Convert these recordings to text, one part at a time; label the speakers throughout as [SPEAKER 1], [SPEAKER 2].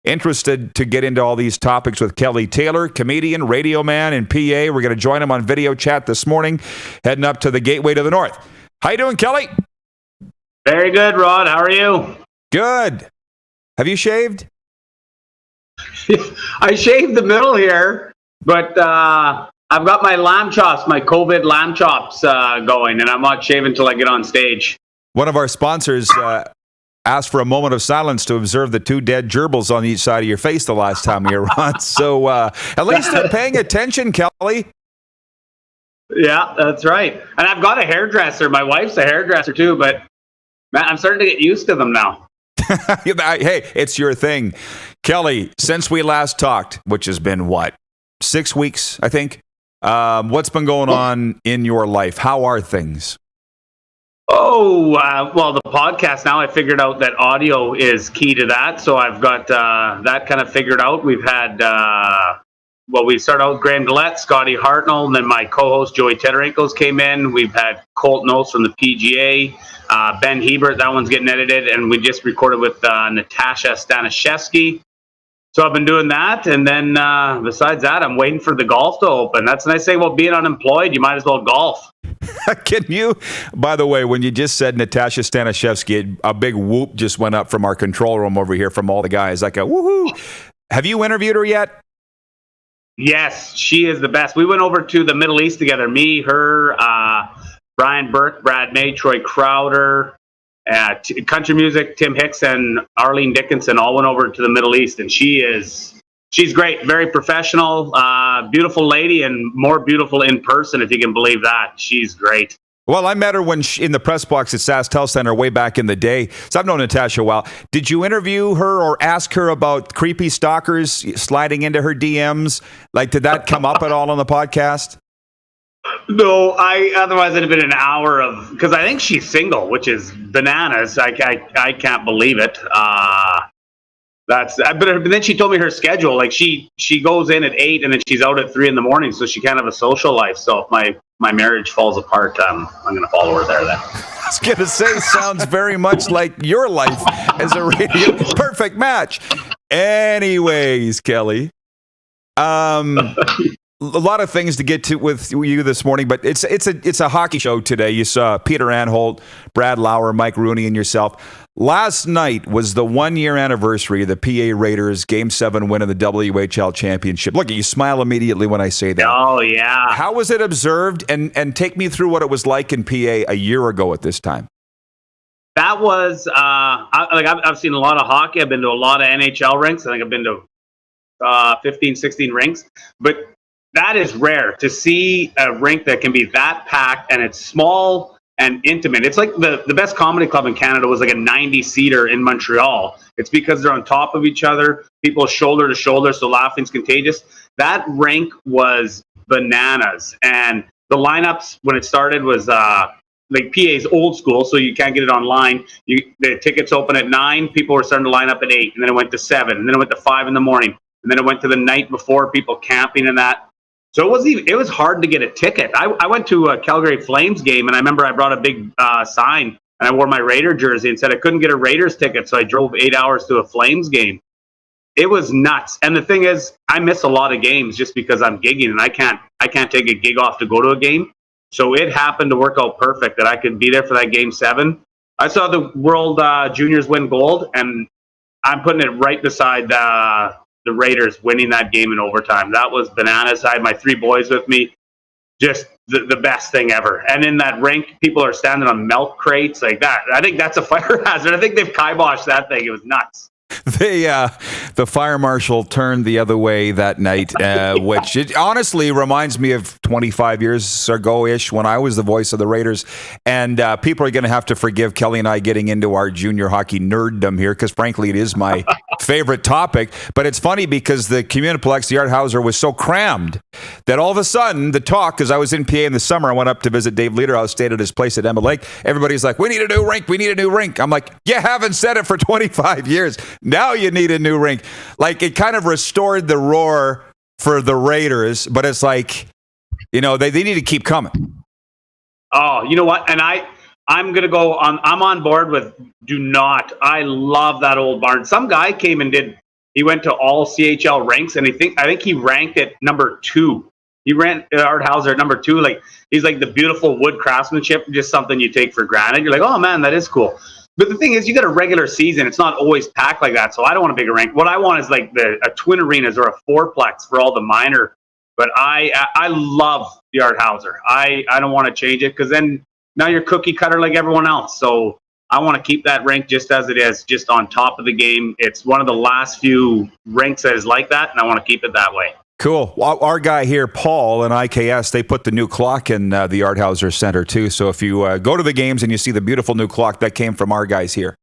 [SPEAKER 1] interested to get into all these topics with Kelly Taylor, comedian, radio man, and PA. We're going to join him on video chat this morning, heading up to the Gateway to the North. How you doing, Kelly?
[SPEAKER 2] Very good, Rod. How are you?
[SPEAKER 1] Good. Have you shaved?
[SPEAKER 2] I shaved the middle here, but I've got my lamb chops, my COVID lamb chops going, and I'm not shaving until I get on stage.
[SPEAKER 1] One of our sponsors asked for a moment of silence to observe the two dead gerbils on each side of your face the last time you were on. So at least they're paying attention, Kelly.
[SPEAKER 2] Yeah, that's right. And I've got a hairdresser. My wife's a hairdresser too, but man, I'm starting to get used to them now.
[SPEAKER 1] Hey, it's your thing. Kelly, since we last talked, which has been, 6 weeks, I think, what's been going on in your life? How are things?
[SPEAKER 2] Oh, well, the podcast now, I figured out that audio is key to that. So I've got that kind of figured out. We've had, we started out with Graham Gillette, Scotty Hartnell, and then my co-host Joey Tederinkos came in. We've had Colt Knowles from the PGA, Ben Hebert, that one's getting edited, and we just recorded with Natasha Stanishevsky. So I've been doing that, and then besides that, I'm waiting for the golf to open. That's what I say about being unemployed. You might as well golf.
[SPEAKER 1] Can you, by the way, when you just said Natasha Stanishevsky, a big whoop just went up from our control room over here from all the guys, like a woohoo. Have you interviewed her yet?
[SPEAKER 2] Yes, she is the best. We went over to the Middle East together. Me, her, Brian Burke, Brad May, Troy Crowder, country music, Tim Hicks, and Arlene Dickinson all went over to the Middle East, and she's great, very professional, beautiful lady, and more beautiful in person, if you can believe that. She's great.
[SPEAKER 1] Well, I met her in the press box at SaskTel Center way back in the day. So I've known Natasha a while. Did you interview her or ask her about creepy stalkers sliding into her DMs? Like, did that come up at all on the podcast?
[SPEAKER 2] No, otherwise it'd have been an hour of, because I think she's single, which is bananas. I can't believe it. But then she told me her schedule. Like she goes in at 8 and then she's out at 3 in the morning, so she can't have a social life. So if my marriage falls apart, I'm going to follow her there then.
[SPEAKER 1] I was going to say, sounds very much like your life as a radio perfect match. Anyways, Kelly, a lot of things to get to with you this morning, but it's a hockey show today. You saw Peter Anholt, Brad Lauer, Mike Rooney, and yourself. Last night was the 1-year anniversary of the PA Raiders Game 7 win of the WHL Championship. Look, you smile immediately when I say that.
[SPEAKER 2] Oh, yeah.
[SPEAKER 1] How was it observed? And take me through what it was like in PA a year ago at this time.
[SPEAKER 2] That was, I've seen a lot of hockey. I've been to a lot of NHL rinks. I think I've been to 15, 16 rinks. But that is rare to see a rink that can be that packed, and it's small and intimate. It's like the best comedy club in Canada was like a 90-seater in Montreal. It's because they're on top of each other, people shoulder to shoulder, so laughing's contagious. That rink was bananas. And the lineups when it started was like PA's old school, so you can't get it online. The tickets open at 9, people were starting to line up at 8, and then it went to 7, and then it went to 5 in the morning, and then it went to the night before, people camping and that. So it was hard to get a ticket. I went to a Calgary Flames game, and I remember I brought a big sign, and I wore my Raider jersey and said I couldn't get a Raiders ticket, so I drove 8 hours to a Flames game. It was nuts. And the thing is, I miss a lot of games just because I'm gigging, and I can't take a gig off to go to a game. So it happened to work out perfect that I could be there for that Game 7. I saw the World Juniors win gold, and I'm putting it right beside the Raiders winning that game in overtime. That was bananas. I had my 3 boys with me. Just the best thing ever. And in that rink, people are standing on milk crates like that. I think that's a fire hazard. I think they've kiboshed that thing. It was nuts.
[SPEAKER 1] The fire marshal turned the other way that night, which it honestly reminds me of 25 years ago-ish when I was the voice of the Raiders. And people are going to have to forgive Kelly and I getting into our junior hockey nerddom here, because frankly, it is my favorite topic. But it's funny because the Communiplex, the Art Hauser, was so crammed that all of a sudden the talk, because I was in PA in the summer, I went up to visit Dave Lederhouse, stayed at his place at Emma Lake. Everybody's like, we need a new rink. We need a new rink. I'm like, you haven't said it for 25 years. Now you need a new rink. Like, it kind of restored the roar for the Raiders, but it's like, you know, they need to keep coming.
[SPEAKER 2] Oh, you know what? And I'm going to go on. I'm on board with do not. I love that old barn. Some guy came and did He went to all CHL ranks, and I think he ranked at number 2. He ran Art Hauser at number 2. Like, he's like the beautiful wood craftsmanship, just something you take for granted. You're like, oh man, that is cool. But the thing is, you got a regular season. It's not always packed like that. So I don't want a bigger rink. What I want is like a twin arenas or a fourplex for all the minor. But I love the Art Hauser. I don't want to change it, because then now you're cookie cutter like everyone else. So I want to keep that rink just as it is, just on top of the game. It's one of the last few rinks that is like that, and I want to keep it that way.
[SPEAKER 1] Cool. Well, our guy here, Paul, in IKS, they put the new clock in the Art Hauser Center too. So if you go to the games and you see the beautiful new clock, that came from our guys here.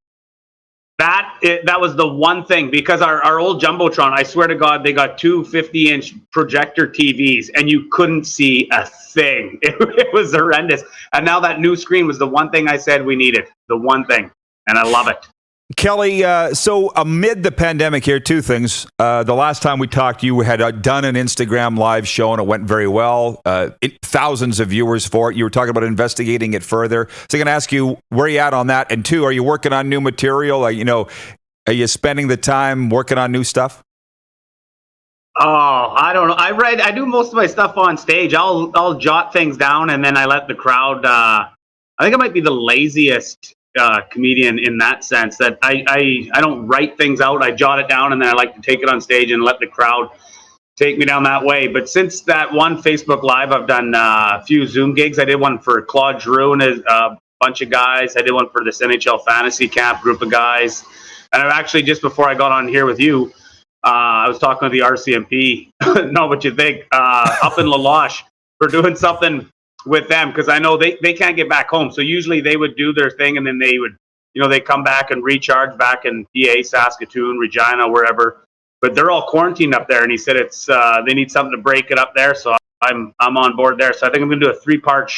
[SPEAKER 2] That was the one thing, because our old Jumbotron, I swear to God, they got 2 50-inch projector TVs, and you couldn't see a thing. It was horrendous. And now that new screen was the one thing I said we needed, the one thing, and I love it.
[SPEAKER 1] Kelly, so amid the pandemic here, 2 things. The last time we talked, you had done an Instagram live show, and it went very well. Thousands of viewers for it. You were talking about investigating it further. So I'm going to ask you, where are you at on that? And 2, are you working on new material? Are you spending the time working on new stuff?
[SPEAKER 2] Oh, I don't know. I do most of my stuff on stage. I'll jot things down, and then I let the crowd. I think I might be the laziest comedian in that sense, that I don't write things out. I jot it down, and then I like to take it on stage and let the crowd take me down that way. But since that one Facebook Live, I've done a few Zoom gigs. I did one for Claude Giroux and a bunch of guys. I did one for this NHL fantasy camp group of guys. And I've actually, just before I got on here with you, I was talking to the RCMP, know what you think, up in La Loche, for doing something with them, because I know they can't get back home. So usually they would do their thing, and then they would, they come back and recharge back in PA, Saskatoon, Regina, wherever. But they're all quarantined up there, and he said it's they need something to break it up there. So I'm on board there. So I think I'm going to do a 3-part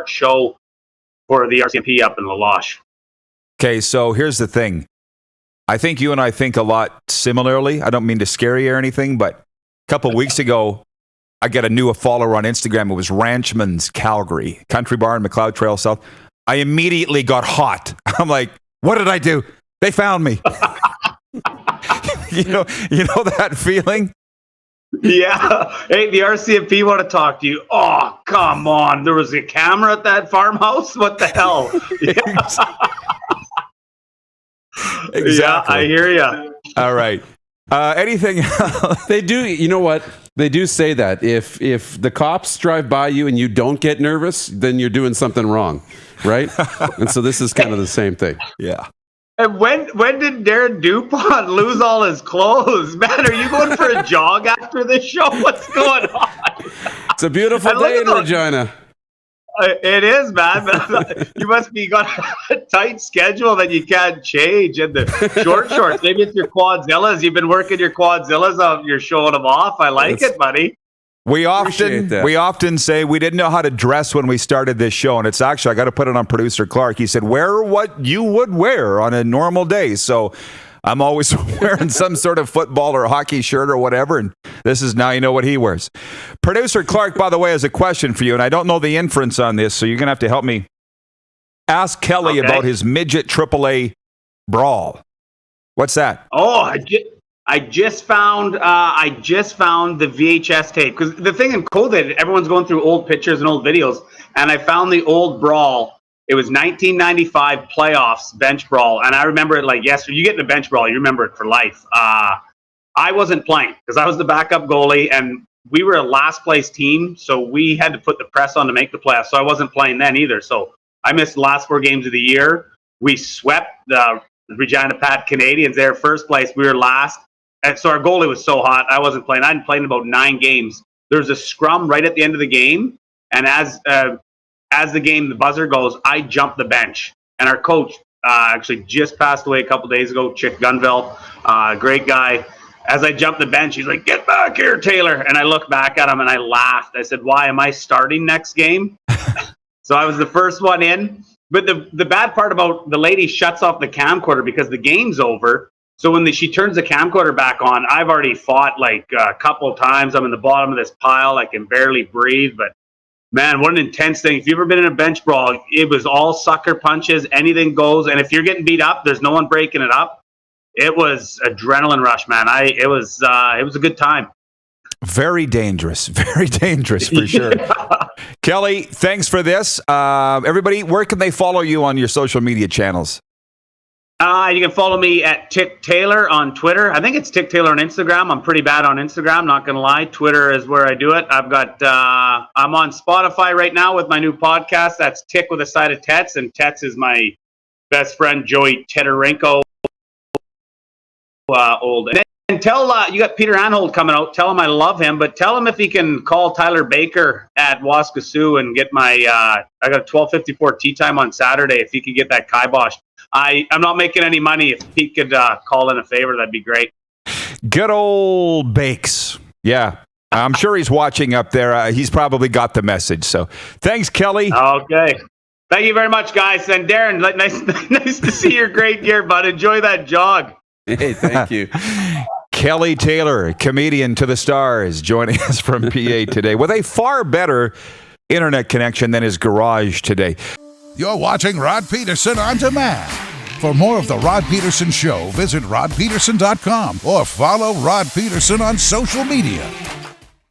[SPEAKER 2] show for the RCMP up in La Loche.
[SPEAKER 1] Okay, so here's the thing. I think you and I think a lot similarly. I don't mean to scare you or anything, but a couple of weeks ago, I got a new follower on Instagram. It was Ranchman's Calgary, Country Bar in McLeod Trail South. I immediately got hot. I'm like, what did I do? They found me. you know that feeling?
[SPEAKER 2] Yeah. Hey, the RCMP want to talk to you. Oh, come on. There was a camera at that farmhouse? What the hell?
[SPEAKER 1] Exactly.
[SPEAKER 2] Yeah, I hear you.
[SPEAKER 1] All right. Anything else?
[SPEAKER 3] They do. You know what? They do say that if the cops drive by you and you don't get nervous, then you're doing something wrong, right? And so this is kind of the same thing.
[SPEAKER 1] Yeah.
[SPEAKER 2] And when did Darren DuPont lose all his clothes? Man, are you going for a jog after this show? What's going on?
[SPEAKER 3] It's a beautiful day in Regina.
[SPEAKER 2] It is, man. You must be got a tight schedule that you can't change. And the shorts, maybe it's your Quadzillas. You've been working your Quadzillas off. You're showing them off. I like it, buddy.
[SPEAKER 1] We often say we didn't know how to dress when we started this show, and it's actually, I got to put it on producer Clark. He said, wear what you would wear on a normal day. So I'm always wearing some sort of football or hockey shirt or whatever, and this is now you know what he wears. Producer Clark, by the way, has a question for you, and I don't know the inference on this, so you're going to have to help me. Ask Kelly about his midget AAA brawl. What's that?
[SPEAKER 2] Oh, I just found the VHS tape, because the thing in COVID, everyone's going through old pictures and old videos, and I found the old brawl. It was 1995 playoffs bench brawl, and I remember it like yesterday. You get in a bench brawl, you remember it for life. I wasn't playing because I was the backup goalie, and we were a last place team, so we had to put the press on to make the playoffs. So I wasn't playing then either. So I missed the last 4 games of the year. We swept the Regina Pat Canadians there, first place. We were last. And so our goalie was so hot, I wasn't playing. I hadn't played in about 9 games. There's a scrum right at the end of the game, and as the buzzer goes, I jump the bench. And our coach actually just passed away a couple days ago, Chick Gunville, great guy. As I jumped the bench, he's like, "Get back here, Taylor." And I looked back at him and I laughed. I said, "Why am I starting next game?" So I was the first one in. But the bad part about the lady shuts off the camcorder because the game's over. So when she turns the camcorder back on, I've already fought like a couple of times. I'm in the bottom of this pile. I can barely breathe. But man, what an intense thing. If you've ever been in a bench brawl, it was all sucker punches. Anything goes. And if you're getting beat up, there's no one breaking it up. it was adrenaline rush, man. It was a good time.
[SPEAKER 1] Very dangerous for sure. Kelly, thanks for this. Everybody, where can they follow you on your social media channels?
[SPEAKER 2] You can follow me at Tick Taylor on Twitter. I think it's Tick Taylor on Instagram. I'm pretty bad on Instagram, not going to lie. Twitter is where I do it. I'm on Spotify right now with my new podcast. That's Tick with a side of Tets, and Tets is my best friend, Joey Teterenko. Old. And tell, you got Peter Anhold coming out. Tell him I love him, but tell him if he can call Tyler Baker at Waskasiu and get my, I got a 12:54 tea time on Saturday. If he could get that kiboshed. I'm not making any money. If he could call in a favor, that'd be great.
[SPEAKER 1] Good old Bakes. Yeah. I'm sure he's watching up there. He's probably got the message. So thanks, Kelly.
[SPEAKER 2] Okay. Thank you very much, guys. And Darren, nice to see your great gear, bud. Enjoy that jog.
[SPEAKER 3] Hey, thank you.
[SPEAKER 1] Kelly Taylor, comedian to the stars, joining us from PA today with a far better internet connection than his garage today.
[SPEAKER 4] You're watching Rod Pedersen On Demand. For more of The Rod Pedersen Show, visit rodpedersen.com or follow Rod Pedersen on social media.